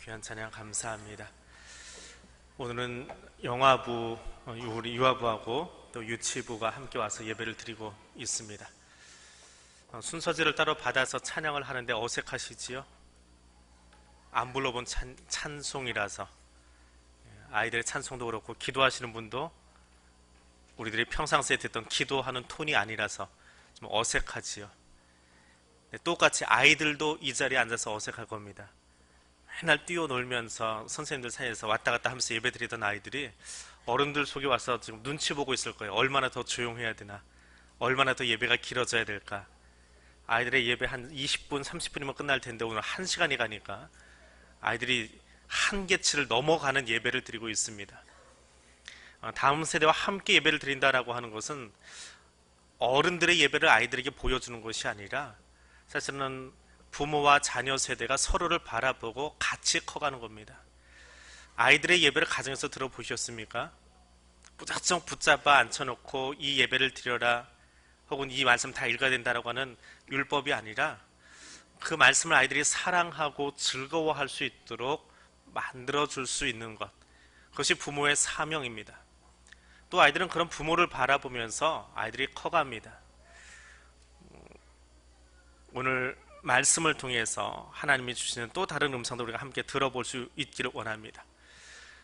귀한 찬양 감사합니다. 오늘은 영화부, 우리 유아부하고 또 유치부가 함께 와서 예배를 드리고 있습니다. 순서지를 따로 받아서 찬양을 하는데 어색하시지요? 안 불러본 찬송이라서 아이들의 찬송도 그렇고 기도하시는 분도 우리들이 평상시에 듣던 기도하는 톤이 아니라서 좀 어색하지요. 똑같이 아이들도 이 자리에 앉아서 어색할 겁니다. 맨날 뛰어놀면서 선생님들 사이에서 왔다 갔다 하면서 예배 드리던 아이들이 어른들 속에 와서 지금 눈치 보고 있을 거예요. 얼마나 더 조용해야 되나, 얼마나 더 예배가 길어져야 될까. 아이들의 예배 한 20분, 30분이면 끝날 텐데 오늘 1시간이 가니까 아이들이 한계치를 넘어가는 예배를 드리고 있습니다. 다음 세대와 함께 예배를 드린다라고 하는 것은 어른들의 예배를 아이들에게 보여주는 것이 아니라 사실은 부모와 자녀 세대가 서로를 바라보고 같이 커가는 겁니다. 아이들의 예배를 가정에서 들어보셨습니까? 무작정 붙잡아 앉혀놓고 이 예배를 드려라 혹은 이 말씀 다 읽어야 된다라고 하는 율법이 아니라 그 말씀을 아이들이 사랑하고 즐거워할 수 있도록 만들어줄 수 있는 것, 그것이 부모의 사명입니다. 또 아이들은 그런 부모를 바라보면서 아이들이 커갑니다. 오늘 말씀을 통해서 하나님이 주시는 또 다른 음성도 우리가 함께 들어볼 수 있기를 원합니다.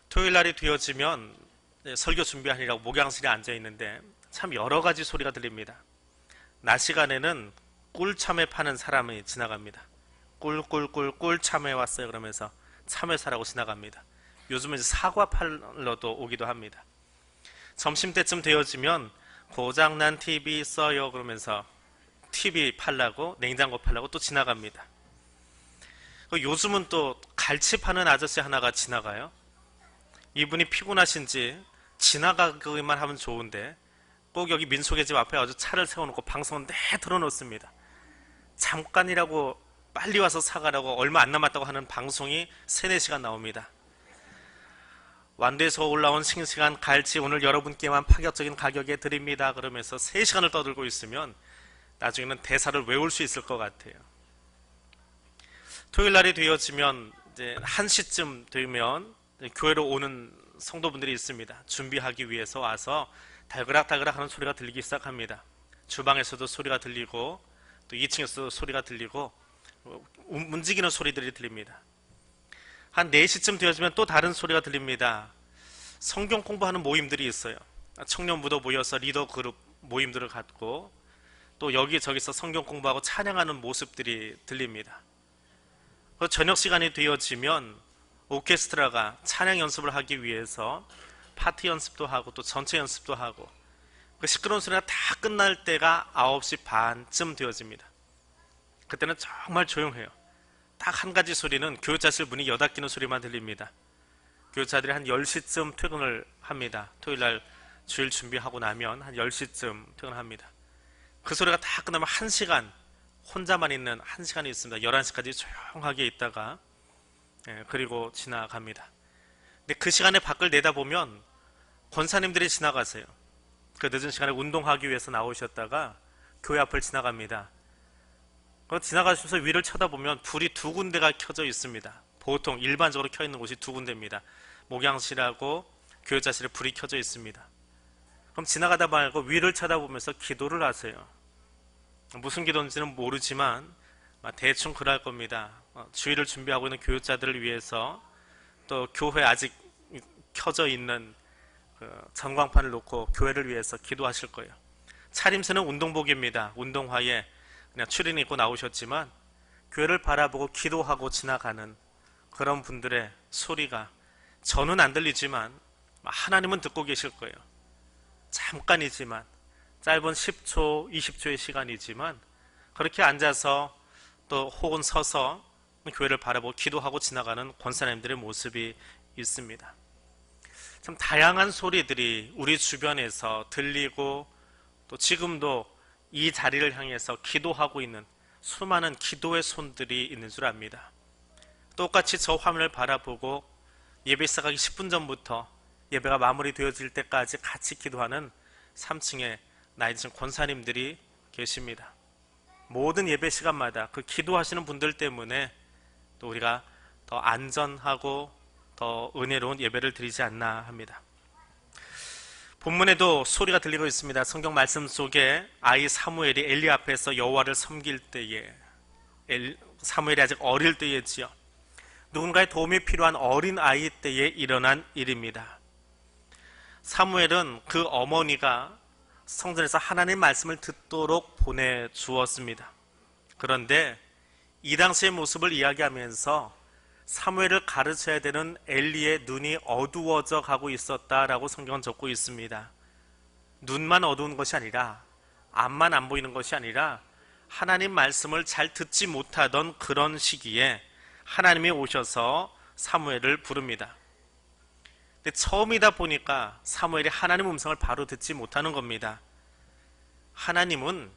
토요일 날이 되어지면 설교 준비하느라고 목양실에 앉아 있는데 참 여러 가지 소리가 들립니다. 낮 시간에는 꿀참외 파는 사람이 지나갑니다. 꿀 참외 왔어요 그러면서 참외 사라고 지나갑니다. 요즘은 사과 팔러도 오기도 합니다. 점심때쯤 되어지면 고장난 TV 써요 그러면서 TV 팔라고, 냉장고 팔라고 또 지나갑니다. 요즘은 또 갈치 파는 아저씨 하나가 지나가요. 이분이 피곤하신지 지나가기만 하면 좋은데 꼭 여기 민속의 집 앞에 아주 차를 세워놓고 방송을 내 틀어놓습니다. 잠깐이라고 빨리 와서 사가라고 얼마 안 남았다고 하는 방송이 3-4시간 나옵니다. 완도에서 올라온 싱싱한 갈치 오늘 여러분께만 파격적인 가격에 드립니다 그러면서 3시간을 떠들고 있으면 나중에는 대사를 외울 수 있을 것 같아요. 토요일 날이 되어지면 이제 1시쯤 되면 교회로 오는 성도분들이 있습니다. 준비하기 위해서 와서 달그락달그락 하는 소리가 들리기 시작합니다. 주방에서도 소리가 들리고 또 2층에서도 소리가 들리고 움직이는 소리들이 들립니다. 한 4시쯤 되어지면 또 다른 소리가 들립니다. 성경 공부하는 모임들이 있어요. 청년부도 모여서 리더 그룹 모임들을 갖고 또 여기저기서 성경 공부하고 찬양하는 모습들이 들립니다. 저녁 시간이 되어지면 오케스트라가 찬양 연습을 하기 위해서 파트 연습도 하고 또 전체 연습도 하고 그 시끄러운 소리가 다 끝날 때가 9시 반쯤 되어집니다. 그때는 정말 조용해요. 딱 한 가지 소리는 교육자실 문이 여닫히는 소리만 들립니다. 교육자들이 한 10시쯤 퇴근을 합니다. 토요일날 주일 준비하고 나면 한 10시쯤 퇴근합니다. 그 소리가 다 끝나면 1시간 혼자만 있는 1시간이 있습니다. 11시까지 조용하게 있다가 그리고 지나갑니다. 근데 그 시간에 밖을 내다보면 권사님들이 지나가세요. 그 늦은 시간에 운동하기 위해서 나오셨다가 교회 앞을 지나갑니다. 지나가시면서 위를 쳐다보면 불이 2군데가 켜져 있습니다. 보통 일반적으로 켜 있는 곳이 2군데입니다. 목양실하고 교육자실에 불이 켜져 있습니다. 그럼 지나가다 말고 위를 쳐다보면서 기도를 하세요. 무슨 기도인지는 모르지만 대충 그럴 겁니다. 주일을 준비하고 있는 교육자들을 위해서 또 교회 아직 켜져 있는 전광판을 놓고 교회를 위해서 기도하실 거예요. 차림새는 운동복입니다. 운동화에 그냥 추리닝 입고 나오셨지만 교회를 바라보고 기도하고 지나가는 그런 분들의 소리가 저는 안 들리지만 하나님은 듣고 계실 거예요. 잠깐이지만 짧은 10초, 20초의 시간이지만 그렇게 앉아서 또 혹은 서서 교회를 바라보고 기도하고 지나가는 권사님들의 모습이 있습니다. 참 다양한 소리들이 우리 주변에서 들리고 또 지금도 이 자리를 향해서 기도하고 있는 수많은 기도의 손들이 있는 줄 압니다. 똑같이 저 화면을 바라보고 예배 시작하기 10분 전부터 예배가 마무리되어질 때까지 같이 기도하는 3층에 나이 드신 권사님들이 계십니다. 모든 예배 시간마다 그 기도하시는 분들 때문에 또 우리가 더 안전하고 더 은혜로운 예배를 드리지 않나 합니다. 본문에도 소리가 들리고 있습니다. 성경 말씀 속에 아이 사무엘이 엘리 앞에서 여호와를 섬길 때에, 사무엘이 아직 어릴 때였지요. 누군가의 도움이 필요한 어린 아이 때에 일어난 일입니다. 사무엘은 그 어머니가 성전에서 하나님 말씀을 듣도록 보내주었습니다. 그런데 이 당시의 모습을 이야기하면서 사무엘을 가르쳐야 되는 엘리의 눈이 어두워져 가고 있었다라고 성경은 적고 있습니다. 눈만 어두운 것이 아니라, 앞만 안 보이는 것이 아니라 하나님 말씀을 잘 듣지 못하던 그런 시기에 하나님이 오셔서 사무엘을 부릅니다. 근데 처음이다 보니까 사무엘이 하나님 음성을 바로 듣지 못하는 겁니다. 하나님은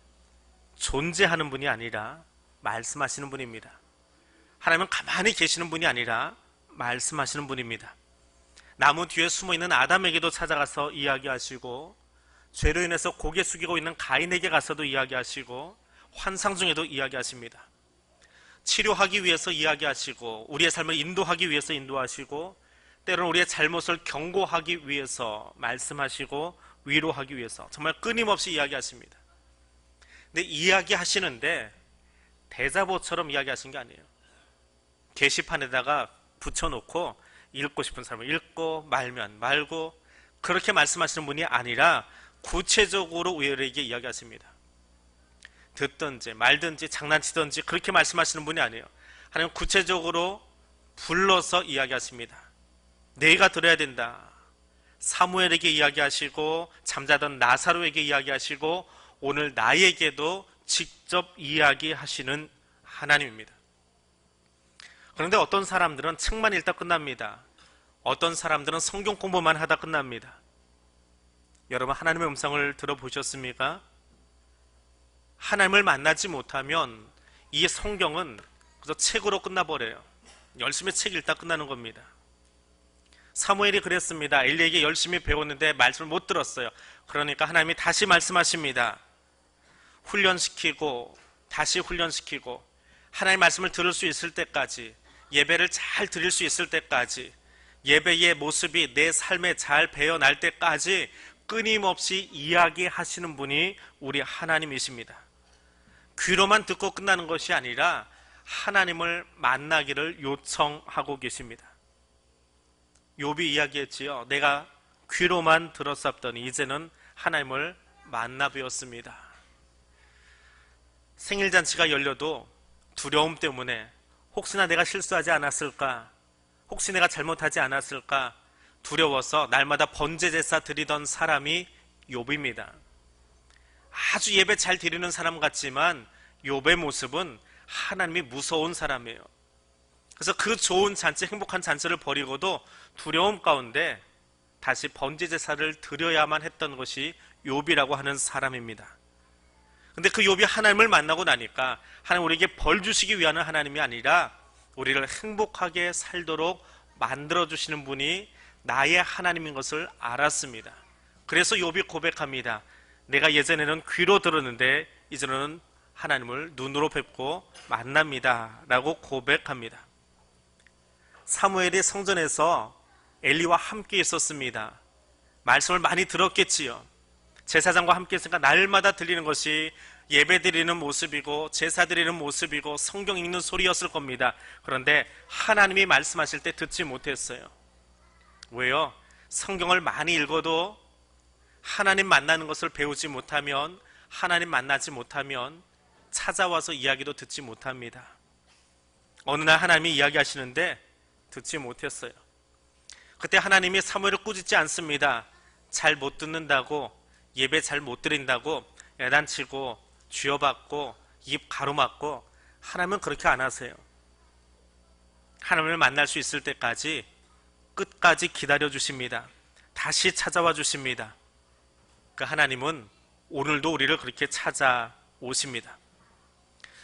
존재하는 분이 아니라 말씀하시는 분입니다. 하나님은 가만히 계시는 분이 아니라 말씀하시는 분입니다. 나무 뒤에 숨어있는 아담에게도 찾아가서 이야기하시고, 죄로 인해서 고개 숙이고 있는 가인에게 가서도 이야기하시고, 환상 중에도 이야기하십니다. 치료하기 위해서 이야기하시고, 우리의 삶을 인도하기 위해서 인도하시고, 때로는 우리의 잘못을 경고하기 위해서 말씀하시고, 위로하기 위해서 정말 끊임없이 이야기하십니다. 근데 이야기하시는데 대자보처럼 이야기하신 게 아니에요. 게시판에다가 붙여놓고 읽고 싶은 사람은 읽고 말면 말고, 그렇게 말씀하시는 분이 아니라 구체적으로 우리에게 이야기하십니다. 듣든지 말든지 장난치든지 그렇게 말씀하시는 분이 아니에요. 하나님은 구체적으로 불러서 이야기하십니다. 내가 들어야 된다. 사무엘에게 이야기하시고, 잠자던 나사로에게 이야기하시고, 오늘 나에게도 직접 이야기하시는 하나님입니다. 그런데 어떤 사람들은 책만 읽다 끝납니다. 어떤 사람들은 성경 공부만 하다 끝납니다. 여러분, 하나님의 음성을 들어보셨습니까? 하나님을 만나지 못하면 이 성경은 그저 책으로 끝나버려요. 열심히 책 읽다 끝나는 겁니다. 사무엘이 그랬습니다. 엘리에게 열심히 배웠는데 말씀을 못 들었어요. 그러니까 하나님이 다시 말씀하십니다. 훈련시키고 다시 훈련시키고, 하나님의 말씀을 들을 수 있을 때까지, 예배를 잘 드릴 수 있을 때까지, 예배의 모습이 내 삶에 잘 배어날 때까지 끊임없이 이야기하시는 분이 우리 하나님이십니다. 귀로만 듣고 끝나는 것이 아니라 하나님을 만나기를 요청하고 계십니다. 욥이 이야기했지요. 내가 귀로만 들었었더니 이제는 하나님을 만나 뵈었습니다. 생일잔치가 열려도 두려움 때문에 혹시나 내가 실수하지 않았을까, 혹시 내가 잘못하지 않았을까 두려워서 날마다 번제제사 드리던 사람이 욥입니다. 아주 예배 잘 드리는 사람 같지만 욥의 모습은 하나님이 무서운 사람이에요. 그래서 그 좋은 잔치, 행복한 잔치를 버리고도 두려움 가운데 다시 번제제사를 드려야만 했던 것이 욥이라고 하는 사람입니다. 근데 그 욥이 하나님을 만나고 나니까 하나님 우리에게 벌 주시기 위한 하나님이 아니라 우리를 행복하게 살도록 만들어주시는 분이 나의 하나님인 것을 알았습니다. 그래서 욥이 고백합니다. 내가 예전에는 귀로 들었는데 이제는 하나님을 눈으로 뵙고 만납니다 라고 고백합니다. 사무엘이 성전에서 엘리와 함께 있었습니다. 말씀을 많이 들었겠지요. 제사장과 함께 있으니까 날마다 들리는 것이 예배 드리는 모습이고 제사 드리는 모습이고 성경 읽는 소리였을 겁니다. 그런데 하나님이 말씀하실 때 듣지 못했어요. 왜요? 성경을 많이 읽어도 하나님 만나는 것을 배우지 못하면, 하나님 만나지 못하면 찾아와서 이야기도 듣지 못합니다. 어느 날 하나님이 이야기하시는데 듣지 못했어요. 그때 하나님이 사무엘을 꾸짖지 않습니다. 잘 못 듣는다고, 예배 잘 못 드린다고 애단치고 쥐어받고 입 가로막고, 하나님은 그렇게 안 하세요. 하나님을 만날 수 있을 때까지 끝까지 기다려 주십니다. 다시 찾아와 주십니다. 그 하나님은 오늘도 우리를 그렇게 찾아오십니다.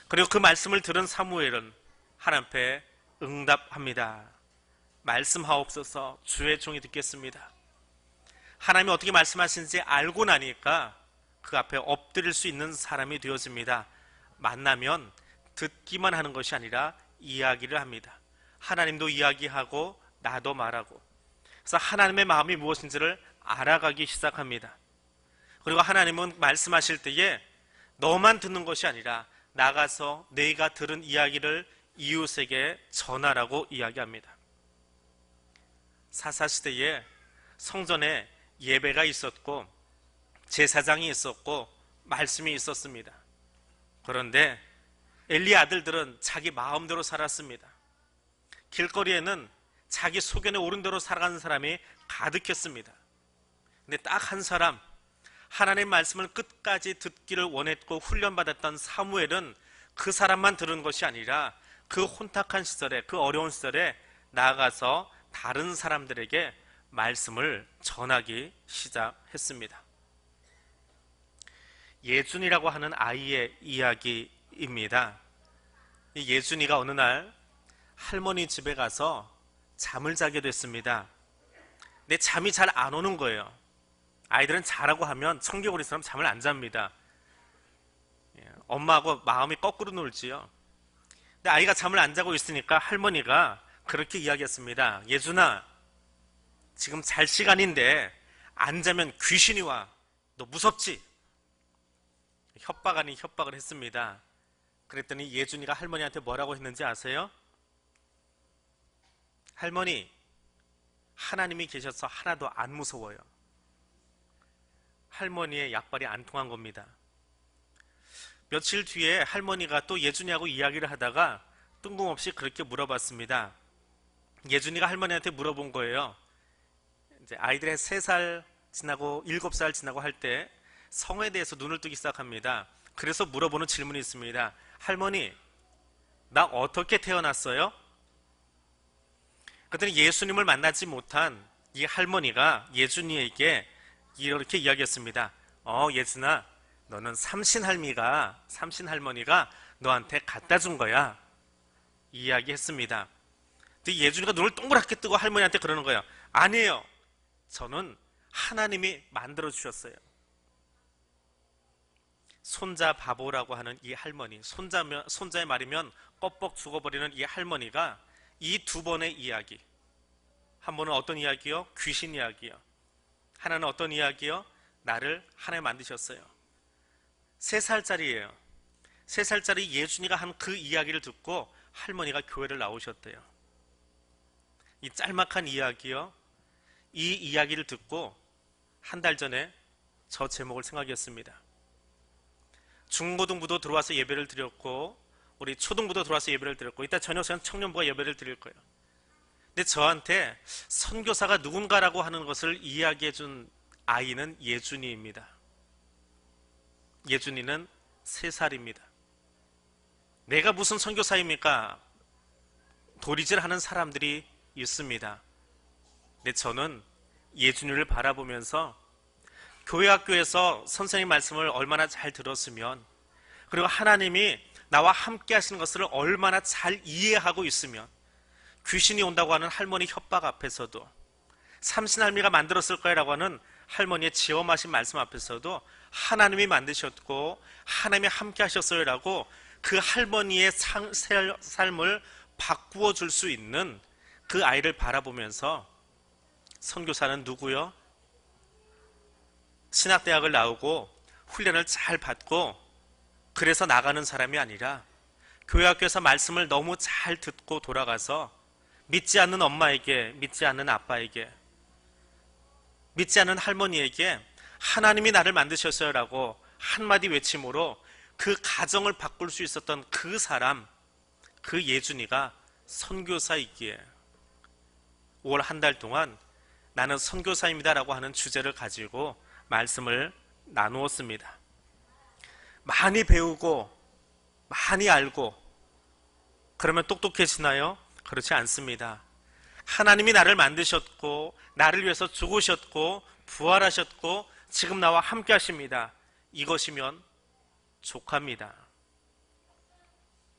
그리고 그 말씀을 들은 사무엘은 하나님 앞에 응답합니다. 말씀하옵소서, 주의 종이 듣겠습니다. 하나님이 어떻게 말씀하시는지 알고 나니까 그 앞에 엎드릴 수 있는 사람이 되어집니다. 만나면 듣기만 하는 것이 아니라 이야기를 합니다. 하나님도 이야기하고 나도 말하고, 그래서 하나님의 마음이 무엇인지를 알아가기 시작합니다. 그리고 하나님은 말씀하실 때에 너만 듣는 것이 아니라 나가서 내가 들은 이야기를 이웃에게 전하라고 이야기합니다. 사사시대에 성전에 예배가 있었고 제사장이 있었고 말씀이 있었습니다. 그런데 엘리 아들들은 자기 마음대로 살았습니다. 길거리에는 자기 소견에 오른 대로 살아가는 사람이 가득했습니다. 근데 딱 한 사람, 하나님의 말씀을 끝까지 듣기를 원했고 훈련받았던 사무엘은 그 사람만 들은 것이 아니라 그 혼탁한 시절에, 그 어려운 시절에 나아가서 다른 사람들에게 말씀을 전하기 시작했습니다. 예준이라고 하는 아이의 이야기입니다. 이 예준이가 어느 날 할머니 집에 가서 잠을 자게 됐습니다. 근데 잠이 잘 안 오는 거예요. 아이들은 자라고 하면 청개구리처럼 잠을 안 잡니다. 엄마하고 마음이 거꾸로 놀지요. 근데 아이가 잠을 안 자고 있으니까 할머니가 그렇게 이야기했습니다. 예준아, 지금 잘 시간인데 안 자면 귀신이 와. 너 무섭지? 협박 아닌 협박을 했습니다. 그랬더니 예준이가 할머니한테 뭐라고 했는지 아세요? 할머니, 하나님이 계셔서 하나도 안 무서워요. 할머니의 약발이 안 통한 겁니다. 며칠 뒤에 할머니가 또 예준이하고 이야기를 하다가 뜬금없이 그렇게 물어봤습니다. 예준이가 할머니한테 물어본 거예요. 이제 아이들의 3살 지나고 7살 지나고 할 때 성에 대해서 눈을 뜨기 시작합니다. 그래서 물어보는 질문이 있습니다. 할머니, 나 어떻게 태어났어요? 그랬더니 예수님을 만나지 못한 이 할머니가 예준이에게 이렇게 이야기했습니다. 예준아, 너는 삼신할머니가 너한테 갖다 준 거야. 이야기했습니다. 근데 예준이가 눈을 동그랗게 뜨고 할머니한테 그러는 거예요. 아니에요. 저는 하나님이 만들어 주셨어요. 손자 바보라고 하는 이 할머니, 손자의 말이면 껍벅 죽어버리는 이 할머니가 이 두 번의 이야기, 한 번은 어떤 이야기요? 귀신 이야기요. 하나는 어떤 이야기요? 나를 하나님 만드셨어요. 3살짜리예요. 3살짜리 예준이가 한 그 이야기를 듣고 할머니가 교회를 나오셨대요. 이 짤막한 이야기요. 이 이야기를 듣고 한 달 전에 저 제목을 생각했습니다. 중고등부도 들어와서 예배를 드렸고 우리 초등부도 들어와서 예배를 드렸고 이따 저녁 시간 청년부가 예배를 드릴 거예요. 근데 저한테 선교사가 누군가라고 하는 것을 이야기해 준 아이는 예준이입니다. 예준이는 3살입니다. 내가 무슨 선교사입니까? 도리질하는 사람들이 있습니다. 근데 저는 예준이를 바라보면서 교회 학교에서 선생님 말씀을 얼마나 잘 들었으면, 그리고 하나님이 나와 함께 하시는 것을 얼마나 잘 이해하고 있으면, 귀신이 온다고 하는 할머니 협박 앞에서도, 삼신할미가 만들었을 거라고 하는 할머니의 지엄하신 말씀 앞에서도 하나님이 만드셨고 하나님이 함께 하셨어요 라고 그 할머니의 삶을 바꾸어 줄 수 있는 그 아이를 바라보면서, 선교사는 누구요? 신학대학을 나오고 훈련을 잘 받고 그래서 나가는 사람이 아니라 교회 학교에서 말씀을 너무 잘 듣고 돌아가서 믿지 않는 엄마에게, 믿지 않는 아빠에게, 믿지 않는 할머니에게 하나님이 나를 만드셨어요 라고 한마디 외침으로 그 가정을 바꿀 수 있었던 그 사람, 그 예준이가 선교사이기에 5월 한 달 동안 나는 선교사입니다 라고 하는 주제를 가지고 말씀을 나누었습니다. 많이 배우고 많이 알고 그러면 똑똑해지나요? 그렇지 않습니다. 하나님이 나를 만드셨고 나를 위해서 죽으셨고 부활하셨고 지금 나와 함께 하십니다. 이것이면 족합니다.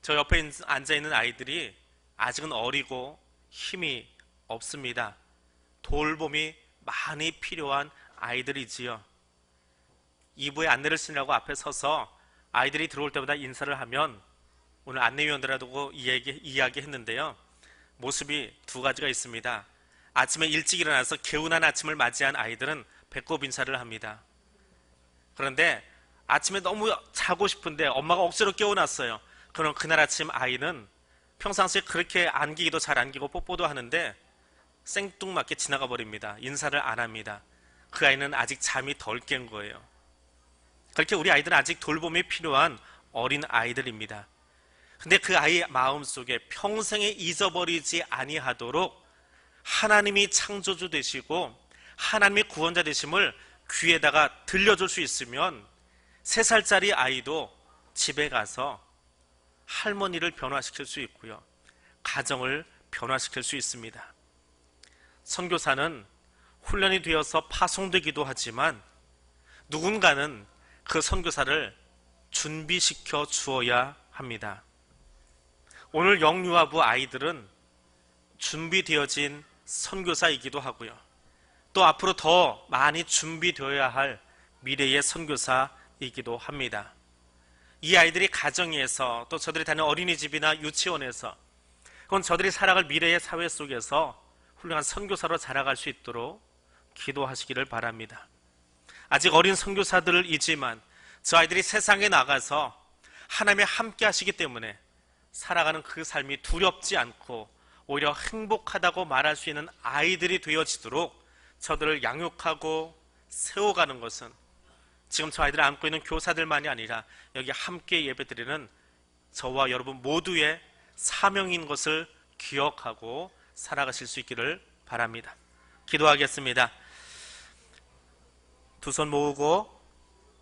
저 옆에 앉아있는 아이들이 아직은 어리고 힘이 없습니다. 돌봄이 많이 필요한 아이들이지요. 2부에 안내를 쓰느라고 앞에 서서 아이들이 들어올 때마다 인사를 하면 오늘 안내위원들하고 이야기했는데요. 모습이 두 가지가 있습니다. 아침에 일찍 일어나서 개운한 아침을 맞이한 아이들은 배꼽 인사를 합니다. 그런데 아침에 너무 자고 싶은데 엄마가 억지로 깨워놨어요. 그럼 그날 아침 아이는 평상시에 그렇게 안기기도 잘 안기고 뽀뽀도 하는데 생뚱맞게 지나가 버립니다. 인사를 안 합니다. 그 아이는 아직 잠이 덜 깬 거예요. 그렇게 우리 아이들은 아직 돌봄이 필요한 어린 아이들입니다. 근데 그 아이의 마음속에 평생에 잊어버리지 아니하도록 하나님이 창조주 되시고 하나님이 구원자 되심을 귀에다가 들려줄 수 있으면 3살짜리 아이도 집에 가서 할머니를 변화시킬 수 있고요. 가정을 변화시킬 수 있습니다. 선교사는 훈련이 되어서 파송되기도 하지만 누군가는 그 선교사를 준비시켜 주어야 합니다. 오늘 영유아부 아이들은 준비되어진 선교사이기도 하고요. 또 앞으로 더 많이 준비되어야 할 미래의 선교사이기도 합니다. 이 아이들이 가정에서 또 저들이 다니는 어린이집이나 유치원에서 그건 저들이 살아갈 미래의 사회 속에서 훌륭한 선교사로 자라갈 수 있도록 기도하시기를 바랍니다. 아직 어린 선교사들이지만 저 아이들이 세상에 나가서 하나님이 함께 하시기 때문에 살아가는 그 삶이 두렵지 않고 오히려 행복하다고 말할 수 있는 아이들이 되어지도록 저들을 양육하고 세워가는 것은 지금 저 아이들을 안고 있는 교사들만이 아니라 여기 함께 예배드리는 저와 여러분 모두의 사명인 것을 기억하고 살아가실 수 있기를 바랍니다. 기도하겠습니다. 두 손 모으고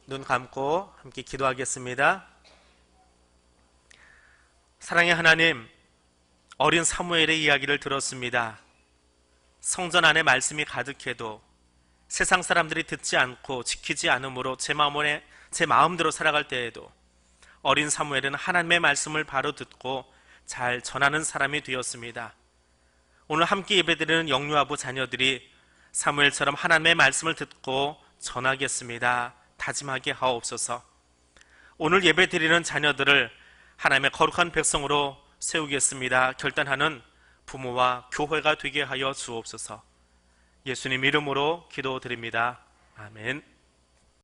눈 감고 함께 기도하겠습니다. 사랑의 하나님, 어린 사무엘의 이야기를 들었습니다. 성전 안에 말씀이 가득해도 세상 사람들이 듣지 않고 지키지 않으므로 제 마음대로 살아갈 때에도 어린 사무엘은 하나님의 말씀을 바로 듣고 잘 전하는 사람이 되었습니다. 오늘 함께 예배드리는 영유아부 자녀들이 사무엘처럼 하나님의 말씀을 듣고 전하겠습니다. 다짐하게 하옵소서. 오늘 예배드리는 자녀들을 하나님의 거룩한 백성으로 세우겠습니다. 결단하는 부모와 교회가 되게 하여 주옵소서. 예수님 이름으로 기도드립니다. 아멘.